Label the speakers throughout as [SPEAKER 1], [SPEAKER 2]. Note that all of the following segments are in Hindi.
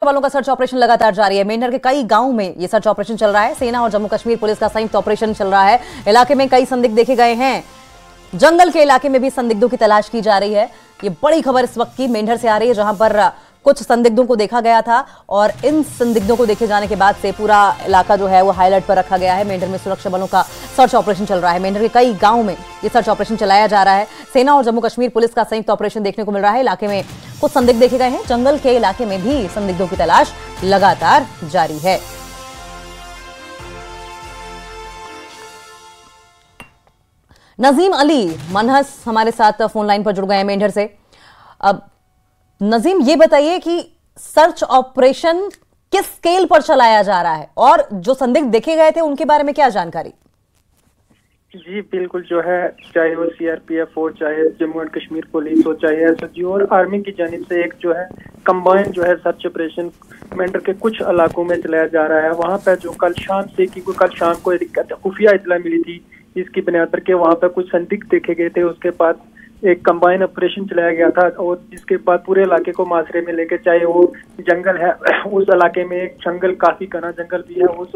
[SPEAKER 1] वालों का सर्च ऑपरेशन लगातार जारी है। मेंढर के कई गांवों में ये सर्च ऑपरेशन चल रहा है। सेना और जम्मू कश्मीर पुलिस का संयुक्त ऑपरेशन चल रहा है। इलाके में कई संदिग्ध देखे गए हैं। जंगल के इलाके में भी संदिग्धों की तलाश की जा रही है। ये बड़ी खबर इस वक्त की मेंढर से आ रही है, जहां पर कुछ संदिग्धों को देखा गया था और इन संदिग्धों को देखे जाने के बाद से पूरा इलाका जो है वो हाई अलर्ट पर रखा गया है। मेंढर में सुरक्षा बलों का सर्च ऑपरेशन चल रहा है। मेंढर के कई गांवों में ये सर्च ऑपरेशन चलाया जा रहा है। सेना और जम्मू कश्मीर पुलिस का संयुक्त ऑपरेशन देखने को मिल रहा है। इलाके में कुछ संदिग्ध देखे गए हैं। जंगल के इलाके में भी संदिग्धों की तलाश लगातार जारी है। नजीम अली मनहस हमारे साथ फोन लाइन पर जुड़ गए हैं मेंढर से। अब नजीम, ये बताइए कि सर्च ऑपरेशन किस स्केल पर चलाया जा रहा है और जो संदिग्ध देखे गए थे उनके बारे में क्या जानकारी?
[SPEAKER 2] जी बिल्कुल, जो है चाहे वो सीआरपीएफ हो, चाहे जम्मू एंड कश्मीर पुलिस हो, चाहे एसओजी और आर्मी की जानिब से एक जो है कंबाइंड जो है सर्च ऑपरेशन मेंढर के कुछ इलाकों में चलाया जा रहा है। वहां पर जो कल शाम को खुफिया इतला मिली थी, इसकी बुनियाद पर के वहां पर कुछ संदिग्ध देखे गए थे। उसके बाद एक कंबाइन ऑपरेशन चलाया गया था और जिसके बाद पूरे इलाके को मासरे में लेके, चाहे वो जंगल है, उस इलाके में एक जंगल काफी घना जंगल भी है, उस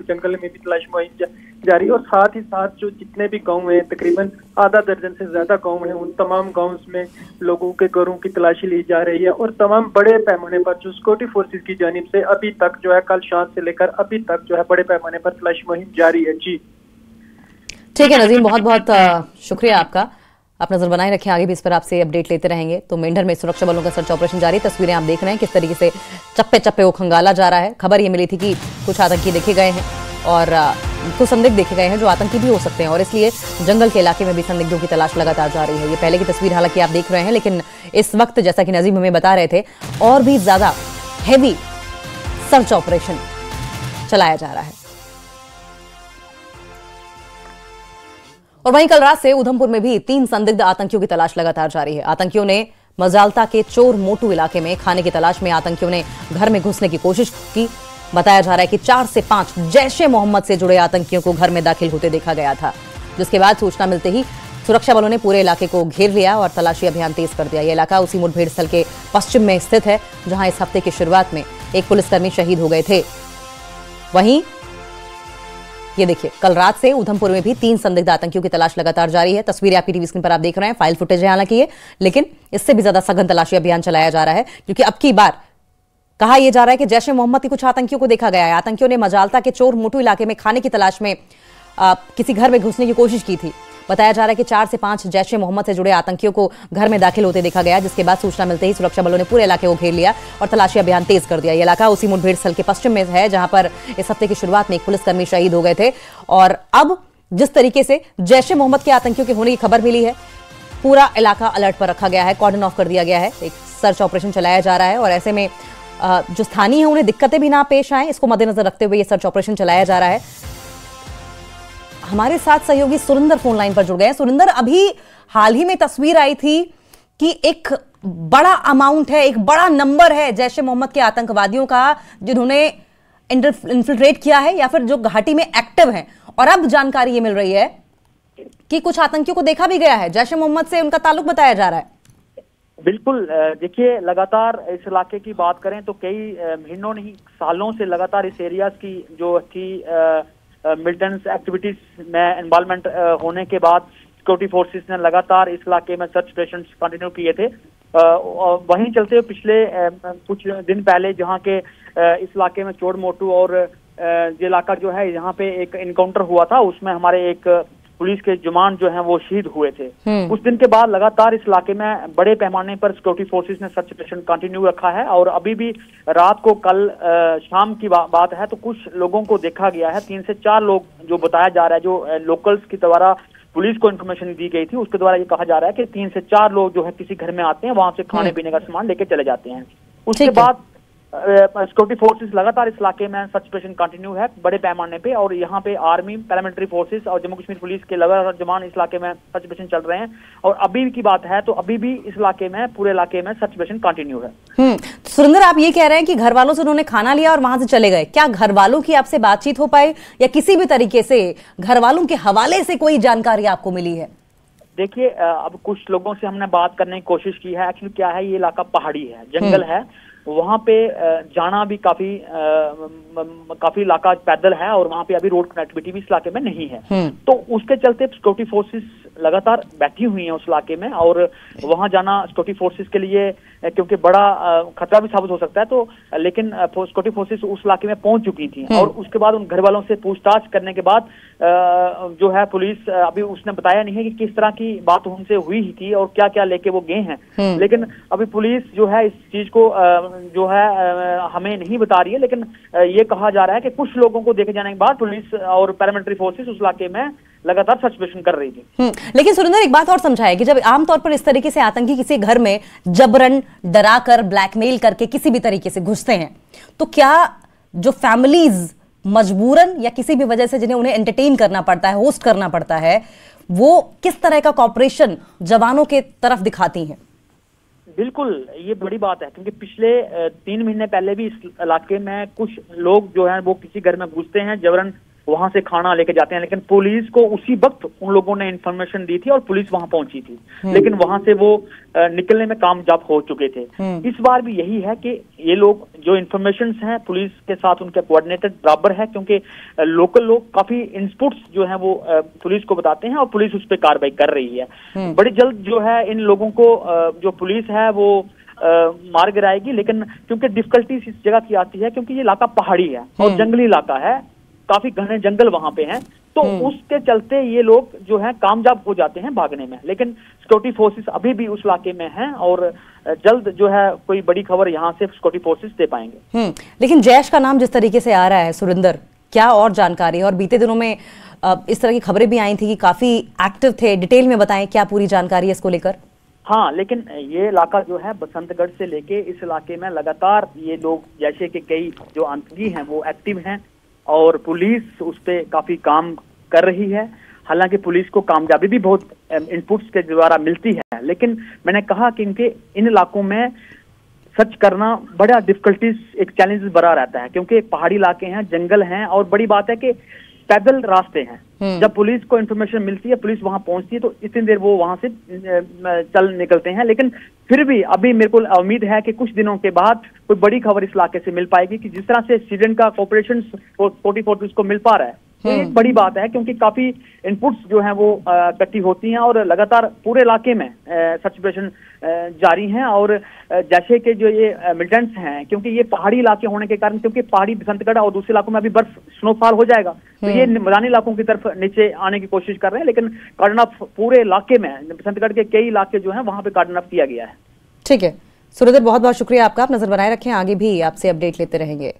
[SPEAKER 2] जंगल में भी तलाश मुहिम जारी। और साथ ही साथ जो जितने भी गांव हैं, तकरीबन आधा दर्जन से ज्यादा गांव हैं, उन तमाम गांव में लोगों के घरों की तलाशी ली जा रही है। और तमाम बड़े पैमाने पर जो सिक्योरिटी फोर्सेज की जानिब से अभी तक जो है कल शाम से लेकर अभी तक जो है बड़े पैमाने पर तलाशी मुहिम जारी है। जी
[SPEAKER 1] ठीक है नजीम, बहुत बहुत शुक्रिया आपका। आप नजर बनाए रखें, आगे भी इस पर आपसे अपडेट लेते रहेंगे। तो मेंढर में सुरक्षा बलों का सर्च ऑपरेशन जारी। तस्वीरें आप देख रहे हैं किस तरीके से चप्पे चप्पे वो खंगाला जा रहा है। खबर ये मिली थी कि कुछ आतंकी देखे गए हैं और कुछ संदिग्ध देखे गए हैं जो आतंकी भी हो सकते हैं और इसलिए जंगल के इलाके में भी संदिग्धों की तलाश लगातार जारी है। ये पहले की तस्वीर हालांकि आप देख रहे हैं, लेकिन इस वक्त जैसा कि नजीम हमें बता रहे थे और भी ज्यादा हैवी सर्च ऑपरेशन चलाया जा रहा है। और वहीं कल रात से उधमपुर में भी 3 संदिग्ध आतंकियों की तलाश लगातार जारी है। आतंकियों ने मजालता के चोर मोटू इलाके में खाने की तलाश में आतंकियों ने घर में घुसने की कोशिश की। बताया जा रहा है कि 4 से 5 जैश-ए मोहम्मद से जुड़े आतंकियों को घर में दाखिल होते देखा गया था, जिसके बाद सूचना मिलते ही सुरक्षा बलों ने पूरे इलाके को घेर लिया और तलाशी अभियान तेज कर दिया। यह इलाका उसी मुठभेड़ स्थल के पश्चिम में स्थित है, जहां इस हफ्ते की शुरुआत में एक पुलिसकर्मी शहीद हो गए थे। वहीं ये देखिए, कल रात से उधमपुर में भी 3 संदिग्ध आतंकियों की तलाश लगातार जारी है। तस्वीरें आपकी टीवी स्क्रीन पर आप देख रहे हैं, फाइल फुटेज है हालांकि ये, लेकिन इससे भी ज्यादा सघन तलाशी अभियान चलाया जा रहा है क्योंकि अब की बार कहा यह जा रहा है कि जैश-ए मोहम्मद के कुछ आतंकियों को देखा गया है। आतंकियों ने मजालता के चोर मोटू इलाके में खाने की तलाश में किसी घर में घुसने की कोशिश की थी। बताया जा रहा है कि 4 से 5 जैश-ए मोहम्मद से जुड़े आतंकियों को घर में दाखिल होते देखा गया, जिसके बाद सूचना मिलते ही सुरक्षा बलों ने पूरे इलाके को घेर लिया और तलाशी अभियान तेज कर दिया। यह इलाका उसी मुठभेड़ स्थल के पश्चिम में है, जहां पर इस हफ्ते की शुरुआत में एक पुलिसकर्मी शहीद हो गए थे। और अब जिस तरीके से जैश-ए मोहम्मद के आतंकियों के होने की खबर मिली है, पूरा इलाका अलर्ट पर रखा गया है, कॉर्डन ऑफ कर दिया गया है। एक सर्च ऑपरेशन चलाया जा रहा है और ऐसे में जो स्थानीय है उन्हें दिक्कतें भी ना पेश आए, इसको मद्देनजर रखते हुए यह सर्च ऑपरेशन चलाया जा रहा है। हमारे साथ सहयोगी सुरिंदर फोन लाइन पर जुड़ गए हैं। सुरिंदर, अभी हाल ही में तस्वीर आई थी कि एक बड़ा अमाउंट है, एक बड़ा नंबर है जैश-ए मोहम्मद के आतंकवादियों का जिन्होंने इन्फिल्ट्रेट किया है या फिर जो घाटी में एक्टिव हैं, और अब जानकारी ये मिल रही है कि कुछ आतंकियों को देखा भी गया है, जैश-ए मोहम्मद से उनका ताल्लुक बताया जा रहा है।
[SPEAKER 3] बिल्कुल, देखिए, लगातार इस इलाके की बात करें तो कई महीनों नहीं सालों से लगातार इस एरियाज की जो थी मिलिटेंट्स एक्टिविटीज में इन्वॉल्वमेंट होने के बाद सिक्योरिटी फोर्सेस ने लगातार इस इलाके में सर्च ऑपरेशन कंटिन्यू किए थे। वहीं चलते हुए पिछले कुछ दिन पहले जहां के इस इलाके में चोर मोटू और ये इलाका जो है, यहाँ पे एक इनकाउंटर हुआ था, उसमें हमारे एक पुलिस के जवान जो हैं वो शहीद हुए थे। उस दिन के बाद लगातार इस इलाके में बड़े पैमाने पर सिक्योरिटी फोर्सेस ने सर्च ऑपरेशन कंटिन्यू रखा है और अभी भी रात को कल शाम की बात है तो कुछ लोगों को देखा गया है। 3 से 4 लोग जो बताया जा रहा है, जो लोकल्स की द्वारा पुलिस को इन्फॉर्मेशन दी गई थी, उसके द्वारा ये कहा जा रहा है कि 3 से 4 लोग जो है किसी घर में आते हैं, वहां से खाने पीने का सामान लेके चले जाते हैं। उसके बाद सिक्योरिटी फोर्सेस लगातार इस इलाके में सर्च ऑपरेशन कंटिन्यू है बड़े पैमाने पे और यहाँ पे आर्मी, पैरामिलिट्री फोर्सेस और जम्मू कश्मीर पुलिस के लगातार जवान इस इलाके में सर्च ऑपरेशन चल रहे हैं। और अभी की बात है तो अभी भी इस इलाके में, पूरे इलाके में सर्च ऑपरेशन कंटिन्यू है।
[SPEAKER 1] सुरेंद्र, आप ये कह रहे हैं कि घर वालों से उन्होंने खाना लिया और वहां से चले गए, क्या घर वालों की आपसे बातचीत हो पाई या किसी भी तरीके से घर वालों के हवाले से कोई जानकारी आपको मिली है?
[SPEAKER 3] देखिए, अब कुछ लोगों से हमने बात करने की कोशिश की है। एक्चुअली क्या है, ये इलाका पहाड़ी है, जंगल है, वहां पे जाना भी काफी इलाका पैदल है और वहां पे अभी रोड कनेक्टिविटी भी इस इलाके में नहीं है। तो उसके चलते सिक्योरिटी फोर्सेस लगातार बैठी हुई हैं उस इलाके में, और वहां जाना सिक्योरिटी फोर्सेस के लिए क्योंकि बड़ा खतरा भी साबित हो सकता है, तो लेकिन सिक्योरिटी फोर्सेस उस इलाके में पहुंच चुकी थी। और उसके बाद उन घर वालों से पूछताछ करने के बाद जो है पुलिस, अभी उसने बताया नहीं है कि किस तरह की बात उनसे हुई थी और क्या क्या लेके वो गए हैं, लेकिन अभी पुलिस जो है इस चीज को जो है हमें नहीं बता रही है। लेकिन ये कहा जा रहा है कि कुछ लोगों को देखे जाने के बाद पुलिस और पैरामिलिट्री फोर्सेस उस इलाके में लगातार सर्च ऑपरेशन कर रही थी।
[SPEAKER 1] लेकिन सुरेंद्र, एक बात और समझाए कि जब आमतौर पर इस तरीके से आतंकी किसी घर में जबरन डराकर ब्लैकमेल करके किसी भी तरीके से घुसते हैं, तो क्या जो फैमिलीज मजबूरन या किसी भी वजह से जिन्हें उन्हें एंटरटेन करना पड़ता है, होस्ट करना पड़ता है, वो किस तरह का कॉपरेशन जवानों के तरफ दिखाती हैं?
[SPEAKER 3] बिल्कुल, ये बड़ी बात है क्योंकि पिछले 3 महीने पहले भी इस इलाके में कुछ लोग जो हैं वो किसी घर में घुसते हैं, जबरन वहां से खाना लेके जाते हैं, लेकिन पुलिस को उसी वक्त उन लोगों ने इंफॉर्मेशन दी थी और पुलिस वहां पहुंची थी, लेकिन वहां से वो निकलने में कामयाब हो चुके थे। इस बार भी यही है कि ये लोग जो इंफॉर्मेशन हैं पुलिस के साथ उनके कोऑर्डिनेटेड बराबर है, क्योंकि लोकल लोग काफी इनपुट्स जो है वो पुलिस को बताते हैं और पुलिस उस पर कार्रवाई कर रही है। बड़ी जल्द जो है इन लोगों को जो पुलिस है वो मार गिराएगी, लेकिन क्योंकि डिफिकल्टीज इस जगह की आती है क्योंकि ये इलाका पहाड़ी है और जंगली इलाका है, काफी घने जंगल वहां पे हैं, तो उसके चलते ये लोग जो है कामयाब हो जाते हैं भागने में। लेकिन सिक्योरिटी फोर्सेस अभी भी उस इलाके में हैं और जल्द जो है कोई बड़ी खबर यहाँ से सिक्योरिटी फोर्सेस दे पाएंगे।
[SPEAKER 1] लेकिन जैश का नाम जिस तरीके से आ रहा है सुरेंद्र, क्या और जानकारी है? और बीते दिनों में इस तरह की खबरें भी आई थी कि काफी एक्टिव थे, डिटेल में बताएं क्या पूरी जानकारी है इसको लेकर?
[SPEAKER 3] हाँ, लेकिन ये इलाका जो है बसंतगढ़ से लेके इस इलाके में लगातार ये लोग जैसे कि कई जो आतंकी हैं वो एक्टिव हैं और पुलिस उस पर काफी काम कर रही है। हालांकि पुलिस को कामयाबी भी बहुत इनपुट्स के द्वारा मिलती है, लेकिन मैंने कहा कि इनके इन इलाकों में सर्च करना बड़ा डिफिकल्टीज, एक चैलेंज बड़ा रहता है क्योंकि पहाड़ी इलाके हैं, जंगल हैं और बड़ी बात है कि पैदल रास्ते हैं। जब पुलिस को इन्फॉर्मेशन मिलती है, पुलिस वहां पहुंचती है, तो इतनी देर वो वहां से चल निकलते हैं। लेकिन फिर भी अभी मेरे को उम्मीद है कि कुछ दिनों के बाद कोई बड़ी खबर इस इलाके से मिल पाएगी कि जिस तरह से स्टूडेंट का कोऑपरेशन 40 को मिल पा रहा है, तो ये एक बड़ी बात है क्योंकि काफी इनपुट्स जो हैं वो इकट्ठी होती हैं और लगातार पूरे इलाके में सर्च ऑपरेशन जारी हैं। और जैसे कि जो ये मिलिटेंट्स हैं, क्योंकि ये पहाड़ी इलाके होने के कारण, क्योंकि पहाड़ी बसंतगढ़ और दूसरे इलाकों में अभी बर्फ स्नोफॉल हो जाएगा, तो ये मैदानी इलाकों की तरफ नीचे आने की कोशिश कर रहे हैं, लेकिन कार्डन ऑफ पूरे इलाके में, बसंतगढ़ के कई इलाके जो है वहां पे कार्डन ऑफ किया गया है।
[SPEAKER 1] ठीक है सुरेंद्र, बहुत बहुत शुक्रिया आपका, आप नजर बनाए रखें, आगे भी आपसे अपडेट लेते रहेंगे।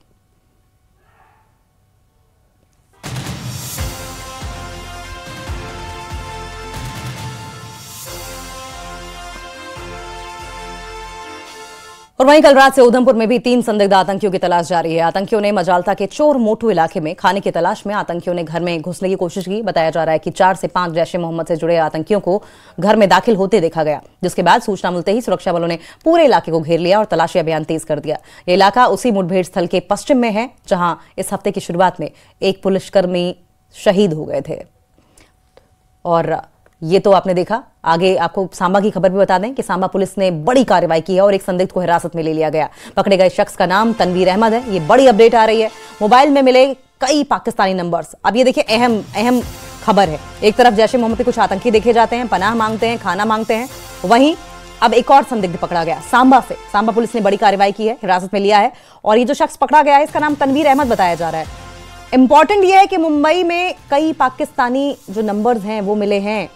[SPEAKER 1] और वहीं कल रात से उधमपुर में भी 3 संदिग्ध आतंकियों की तलाश जारी है। आतंकियों ने मजालता के चोर मोटू इलाके में खाने की तलाश में आतंकियों ने घर में घुसने की कोशिश की। बताया जा रहा है कि 4 से 5 जैश ए मोहम्मद से जुड़े आतंकियों को घर में दाखिल होते देखा गया, जिसके बाद सूचना मिलते ही सुरक्षा बलों ने पूरे इलाके को घेर लिया और तलाशी अभियान तेज कर दिया। ये इलाका उसी मुठभेड़ स्थल के पश्चिम में है जहां इस हफ्ते की शुरुआत में एक पुलिसकर्मी शहीद हो गए थे। और ये तो आपने देखा। आगे आपको सांबा की खबर भी बता दें कि सांबा पुलिस ने बड़ी कार्रवाई की है और एक संदिग्ध को हिरासत में ले लिया गया। पकड़े गए शख्स का नाम तनवीर अहमद है। ये बड़ी अपडेट आ रही है। मोबाइल में मिले कई पाकिस्तानी नंबर्स। अब ये देखिए, अहम खबर है। एक तरफ जैश ए मोहम्मद के कुछ आतंकी देखे जाते हैं, पनाह मांगते हैं, खाना मांगते हैं, वहीं अब एक और संदिग्ध पकड़ा गया सांबा से। सांबा पुलिस ने बड़ी कार्रवाई की है, हिरासत में लिया है और ये जो शख्स पकड़ा गया है इसका नाम तनवीर अहमद बताया जा रहा है। इंपॉर्टेंट यह है कि मुंबई में कई पाकिस्तानी जो नंबर्स हैं वो मिले हैं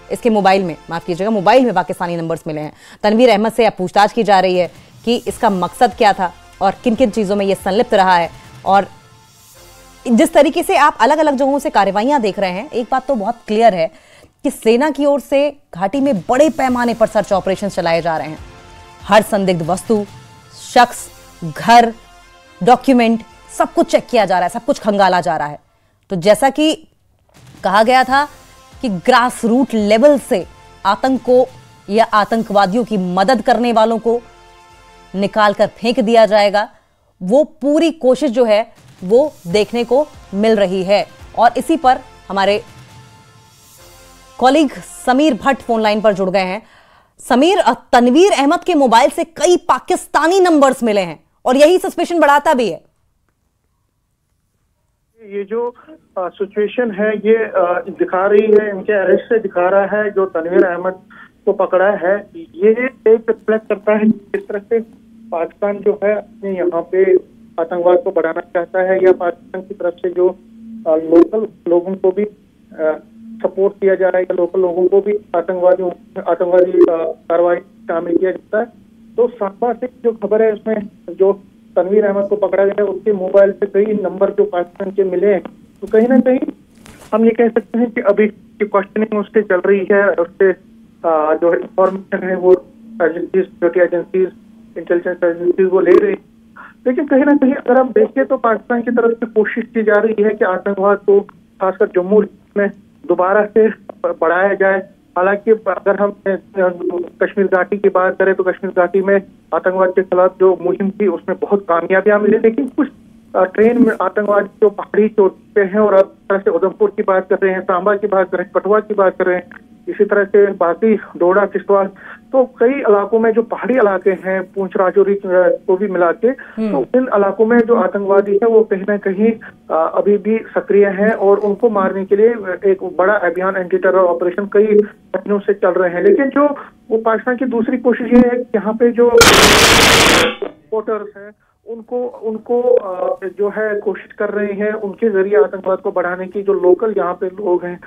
[SPEAKER 1] इसके मोबाइल में, माफ कीजिएगा, मोबाइल में पाकिस्तानी नंबर्स मिले हैं। तनवीर अहमद से अब पूछताछ की जा रही है कि इसका मकसद क्या था और किन किन चीजों में यह संलिप्त रहा है। और जिस तरीके से आप अलग अलग जगहों से कार्रवाइयां देख रहे हैं, एक बात तो बहुत क्लियर है कि सेना की ओर से घाटी में बड़े पैमाने पर सर्च ऑपरेशन चलाए जा रहे हैं। हर संदिग्ध वस्तु, शख्स, घर, डॉक्यूमेंट, सब कुछ चेक किया जा रहा है, सब कुछ खंगाला जा रहा है। तो जैसा कि कहा गया था कि ग्रास रूट लेवल से आतंक को या आतंकवादियों की मदद करने वालों को निकालकर फेंक दिया जाएगा, वो पूरी कोशिश जो है वो देखने को मिल रही है। और इसी पर हमारे colleague Sameer Bhatt phone line पर जुड़ गए हैं। समीर, तनवीर अहमद के मोबाइल से कई पाकिस्तानी नंबर्स मिले हैं और यही सस्पेशन बढ़ाता भी है।
[SPEAKER 2] ये जो सिचुएशन है ये दिखा रही है, इनके अरेस्ट से दिखा रहा है जो तनवीर अहमद को पकड़ा है, ये एक रिफ्लेक्ट करता है किस तरह से पाकिस्तान जो है अपने यहाँ पे आतंकवाद को बढ़ाना चाहता है, या पाकिस्तान की तरफ से जो लोकल लोगों को भी सपोर्ट किया जा रहा है, या लोकल लोगों को भी आतंकवादी कार्रवाई शामिल किया जाता है। तो सांबा से जो खबर है उसमें जो तनवीर अहमद को पकड़ा गया है उसके मोबाइल पे कई नंबर जो पाकिस्तान के मिले हैं, तो कहीं ना कहीं हम ये कह सकते हैं कि अभी की क्वेश्चनिंग उससे चल रही है, उससे जो इंफॉर्मेशन है वो agencies, security agencies, intelligence agencies वो ले रही है। लेकिन कहीं ना कहीं अगर हम देखें तो पाकिस्तान की तरफ से कोशिश की जा रही है कि आतंकवाद को खासकर जम्मू में दोबारा से बढ़ाया जाए। हालांकि अगर हम कश्मीर घाटी की बात करें तो कश्मीर घाटी में आतंकवाद के खिलाफ जो मुहिम थी उसमें बहुत कामयाबियां मिली, लेकिन कुछ ट्रेन में आतंकवाद जो पहाड़ी चोटी पे हैं, और अब तरह से उधमपुर की बात कर रहे हैं, सांबा की बात कर रहे हैं, कठुआ की बात कर रहे हैं, इसी तरह से बाकी डोडा, किश्तवाड़, तो कई इलाकों में जो पहाड़ी इलाके हैं, पूंछ राजौरी को भी मिला के, तो इन इलाकों में जो आतंकवादी है वो कहीं ना कहीं अभी भी सक्रिय हैं और उनको मारने के लिए एक बड़ा अभियान, एंटी टेरर ऑपरेशन कई महीनों से चल रहे हैं। लेकिन जो वो पाकिस्तान की दूसरी कोशिश ये है कि यहाँ पे जो वोटर्स हैं उनको जो है कोशिश कर रहे हैं उनके जरिए आतंकवाद को बढ़ाने की। जो लोकल यहाँ पे लोग हैं,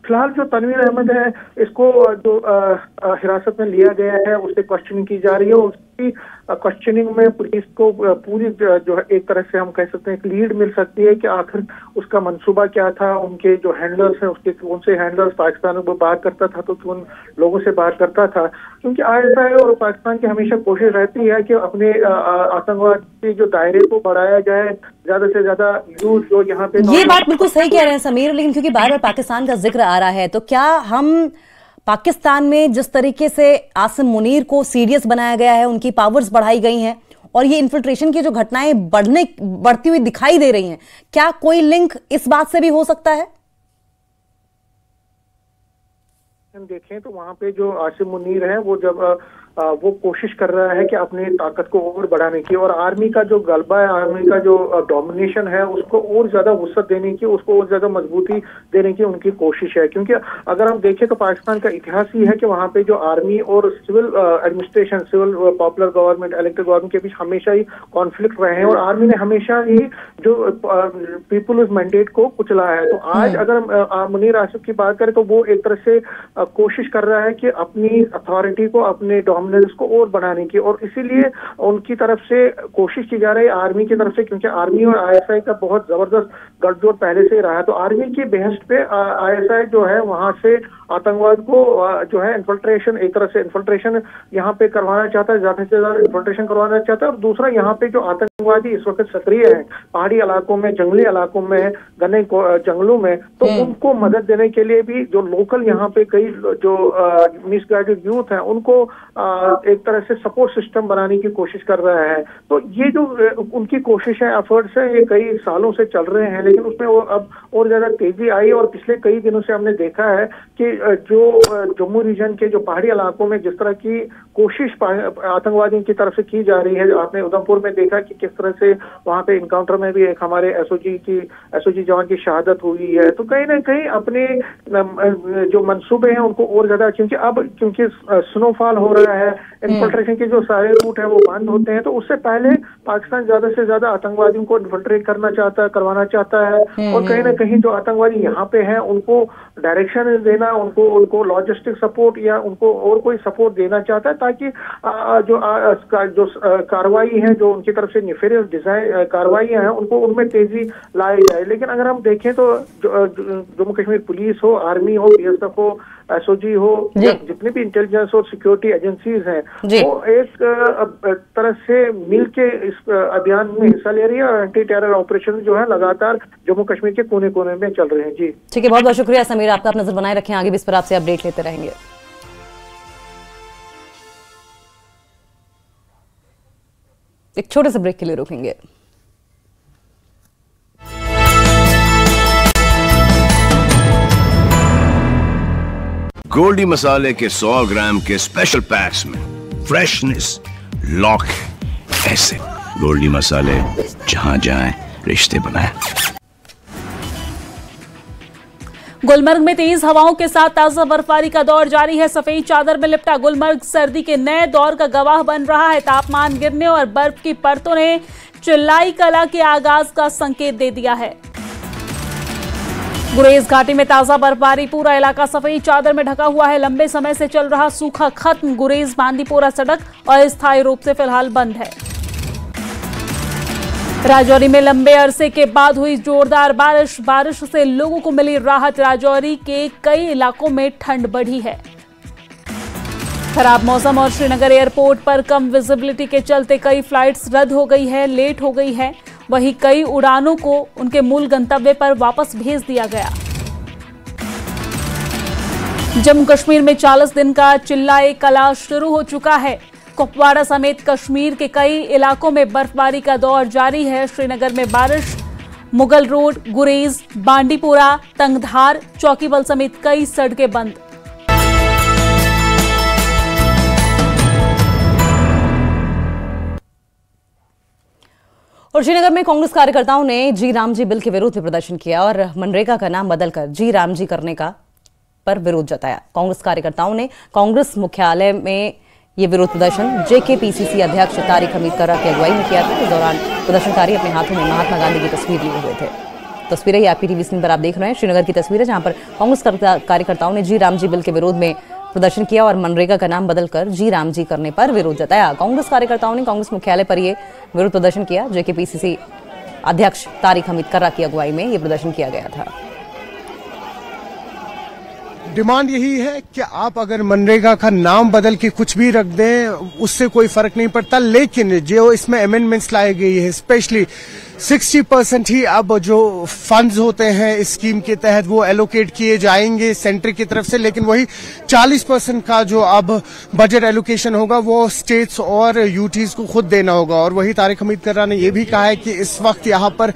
[SPEAKER 2] फिलहाल जो तनवीर अहमद है इसको जो हिरासत में लिया गया है उससे क्वेश्चनिंग की जा रही है। उसकी क्वेश्चनिंग में पुलिस को पूरी जो है एक तरह से हम कह सकते हैं एक लीड मिल सकती है कि आखिर उसका मंसूबा क्या था, उनके जो हैंडलर्स हैं उसके कौन से हैंडलर्स पाकिस्तान में बात करता था तो कौन लोगों से बात करता था। क्योंकि ISI और पाकिस्तान की हमेशा कोशिश रहती है कि अपने आतंकवाद के जो दायरे को बढ़ाया जाए, ज्यादा से ज्यादा यूथ जो यहाँ पे।
[SPEAKER 1] ये बात बिल्कुल सही कह रहे हैं समीर, लेकिन क्योंकि बार बार पाकिस्तान का जिक्र आ रहा है तो क्या हम पाकिस्तान में जिस तरीके से आसिम मुनीर को सीडीएस बनाया गया है, उनकी पावर्स बढ़ाई गई हैं और ये इन्फिल्ट्रेशन की जो घटनाएं बढ़ती हुई दिखाई दे रही हैं, क्या कोई लिंक इस बात से भी हो सकता है?
[SPEAKER 2] हम देखें तो वहाँ पे जो आसिम मुनीर है वो जब वो कोशिश कर रहा है कि अपनी ताकत को और बढ़ाने की, और आर्मी का जो गलबा है, आर्मी का जो डोमिनेशन है उसको और ज्यादा वुसअत देने की, उसको और ज्यादा मजबूती देने की उनकी कोशिश है। क्योंकि अगर हम देखें तो पाकिस्तान का इतिहास ही है कि वहाँ पे जो आर्मी और civil administration, civil popular government, elected government के बीच हमेशा ही कॉन्फ्लिक्ट रहे हैं और आर्मी ने हमेशा ही जो पीपुल्स मैंडेट को कुचला है। तो आज अगर मुनीर आसिफ की बात करें तो वो एक तरह से कोशिश कर रहा है कि अपनी अथॉरिटी को, अपने डोमिनेंस को और बढ़ाने की, और इसीलिए उनकी तरफ से कोशिश की जा रही है आर्मी की तरफ से, क्योंकि आर्मी और ISI का बहुत जबरदस्त गठजोड़ पहले से ही रहा है। तो आर्मी की बेहस पे ISI जो है वहां से आतंकवाद को जो है इन्फिल्ट्रेशन, एक तरह से इन्फिल्ट्रेशन यहाँ पे करवाना चाहता है, ज्यादा से ज्यादा इन्फिल्ट्रेशन करवाना चाहता है। और दूसरा यहाँ पे जो आतंकवादी इस वक्त सक्रिय है पहाड़ी इलाकों में, जंगली इलाकों में, घने जंगलों में, तो उनको मदद देने के लिए भी जो लोकल यहाँ पे कई जो मिसगाइडेड यूथ है उनको एक तरह से सपोर्ट सिस्टम बनाने की कोशिश कर रहा है। तो ये जो उनकी कोशिश है, एफर्ट्स है, ये कई सालों से चल रहे हैं, लेकिन उसमें वो अब और ज्यादा तेजी आई। और पिछले कई दिनों से हमने देखा है कि जो जम्मू रीजन के जो पहाड़ी इलाकों में जिस तरह की कोशिश आतंकवादियों की तरफ से की जा रही है, आपने उधमपुर में देखा कि किस तरह से वहां पे इनकाउंटर में भी एक हमारे एसओजी जवान की शहादत हुई है। तो कहीं ना कहीं अपने जो मंसूबे हैं उनको और ज्यादा, क्योंकि स्नोफॉल हो रहा है, इन्फिल्ट्रेशन के जो सारे रूट है वो बंद होते हैं, तो उससे पहले पाकिस्तान ज्यादा से ज्यादा आतंकवादियों को इन्फिल्ट्रेट करवाना चाहता है। और कहीं ना कहीं जो आतंकवादी यहाँ पे हैं उनको डायरेक्शन देना, उनको लॉजिस्टिक सपोर्ट या उनको और कोई सपोर्ट देना चाहता है, ताकि जो कार्रवाई है, जो उनकी तरफ से निफेरियस डिजाइन कार्रवाइयां हैं, उनको उनमें तेजी लाई जाए। लेकिन अगर हम देखें तो जम्मू कश्मीर पुलिस हो, आर्मी हो, BSF हो, एसओजी हो, जितने भी इंटेलिजेंस और सिक्योरिटी एजेंसीज हैं, वो एक तरह से मिलके इस अभियान में हिस्सा ले रही है और एंटी टेरर ऑपरेशन जो है लगातार जम्मू कश्मीर के कोने कोने में चल रहे हैं। जी
[SPEAKER 1] ठीक है, बहुत बहुत शुक्रिया समीर, आपका नजर बनाए रखें, आगे भी इस पर आपसे अपडेट लेते रहेंगे। एक छोटे से ब्रेक के लिए रुकेंगे।
[SPEAKER 4] गोल्डी मसाले के 100 ग्राम के स्पेशल पैक्स में फ्रेशनेस लॉक है। ऐसे गोल्डी मसाले जहां जाएं रिश्ते बनाएं।
[SPEAKER 5] गुलमर्ग में तेज हवाओं के साथ ताजा बर्फबारी का दौर जारी है। सफेद चादर में लिपटा गुलमर्ग सर्दी के नए दौर का गवाह बन रहा है। तापमान गिरने और बर्फ की परतों ने चिल्लाई कला के आगाज का संकेत दे दिया है। गुरेज घाटी में ताजा बर्फबारी, पूरा इलाका सफेद चादर में ढका हुआ है। लंबे समय से चल रहा सूखा खत्म। गुरेज बांदीपोरा सड़क अस्थायी रूप से फिलहाल बंद है। राजौरी में लंबे अरसे के बाद हुई जोरदार बारिश से लोगों को मिली राहत। राजौरी के कई इलाकों में ठंड बढ़ी है। खराब मौसम और श्रीनगर एयरपोर्ट पर कम विजिबिलिटी के चलते कई फ्लाइट्स रद्द हो गई है, लेट हो गई है। वहीं कई उड़ानों को उनके मूल गंतव्य पर वापस भेज दिया गया। जम्मू कश्मीर में 40 दिन का चिल्लाए कला शुरू हो चुका है। कुपवाड़ा समेत कश्मीर के कई इलाकों में बर्फबारी का दौर जारी है। श्रीनगर में बारिश, मुगल रोड, गुरेज, बांडीपोरा, तंगधार, चौकीबल समेत कई सड़कें बंद।
[SPEAKER 1] और श्रीनगर में कांग्रेस कार्यकर्ताओं ने जी राम जी बिल के विरोध में प्रदर्शन किया और मनरेगा का नाम बदलकर जी राम जी करने का पर विरोध जताया। कांग्रेस कार्यकर्ताओं ने कांग्रेस मुख्यालय में ये विरोध प्रदर्शन जेकेपीसीसी अध्यक्ष तारिक हमीद कर्रा की अगुवाई में किया था। इस दौरान प्रदर्शनकारी अपने हाथों में महात्मा गांधी की तस्वीर लिए हुए थे। तस्वीरें आपकी टीवी स्क्रीन पर आप देख रहे हैं। श्रीनगर की तस्वीरें जहां पर कांग्रेस कार्यकर्ताओं ने जी राम जी बिल के विरोध में प्रदर्शन किया और मनरेगा का नाम बदलकर जी राम जी करने पर विरोध जताया। कांग्रेस कार्यकर्ताओं ने कांग्रेस मुख्यालय पर यह विरोध प्रदर्शन किया। जेकेपीसीसी अध्यक्ष तारिक हमीद कर्रा की अगुवाई में यह प्रदर्शन किया गया था।
[SPEAKER 6] डिमांड यही है कि आप अगर मनरेगा का नाम बदल के कुछ भी रख दें उससे कोई फर्क नहीं पड़ता, लेकिन जो इसमें अमेंडमेंट्स लाई गई है स्पेशली 60% ही अब जो फंड्स होते हैं इस स्कीम के तहत वो एलोकेट किए जाएंगे सेंटर की तरफ से, लेकिन वही 40% का जो अब बजट एलोकेशन होगा वो स्टेट्स और यूटीज को खुद देना होगा। और वही तारिक हमीद कर्रा ने यह भी कहा है कि इस वक्त यहाँ पर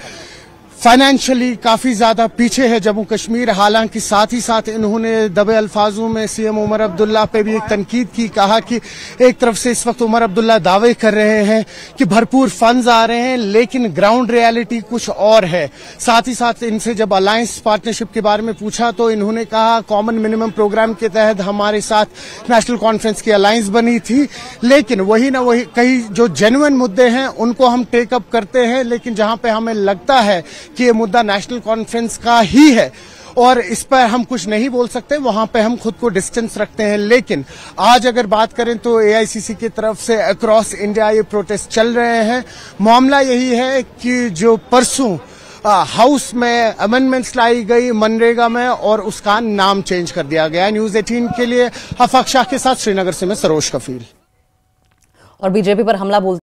[SPEAKER 6] फाइनेंशियली काफी ज्यादा पीछे है जम्मू कश्मीर। हालांकि साथ ही साथ इन्होंने दबे अल्फाजों में सीएम उमर अब्दुल्ला पे भी एक तनकीद की, कहा कि एक तरफ से इस वक्त उमर अब्दुल्ला दावे कर रहे हैं कि भरपूर फंड्स आ रहे हैं लेकिन ग्राउंड रियलिटी कुछ और है। साथ ही साथ इनसे जब अलायंस पार्टनरशिप के बारे में पूछा तो इन्होंने कहा कॉमन मिनिमम प्रोग्राम के तहत हमारे साथ नेशनल कॉन्फ्रेंस की अलायंस बनी थी, लेकिन वही ना वही कई जो जेन्युइन मुद्दे हैं उनको हम टेकअप करते हैं, लेकिन जहां पे हमें लगता है कि ये मुद्दा नेशनल कॉन्फ्रेंस का ही है और इस पर हम कुछ नहीं बोल सकते, वहां पे हम खुद को डिस्टेंस रखते हैं। लेकिन आज अगर बात करें तो एआईसीसी की तरफ से अक्रॉस इंडिया ये प्रोटेस्ट चल रहे हैं। मामला यही है कि जो परसों हाउस में अमेंडमेंट्स लाई गई मनरेगा में और उसका नाम चेंज कर दिया गया। न्यूज 18 के लिए हफाक शाह के साथ श्रीनगर से मैं सरोज कफील।
[SPEAKER 1] और बीजेपी पर हमला बोलते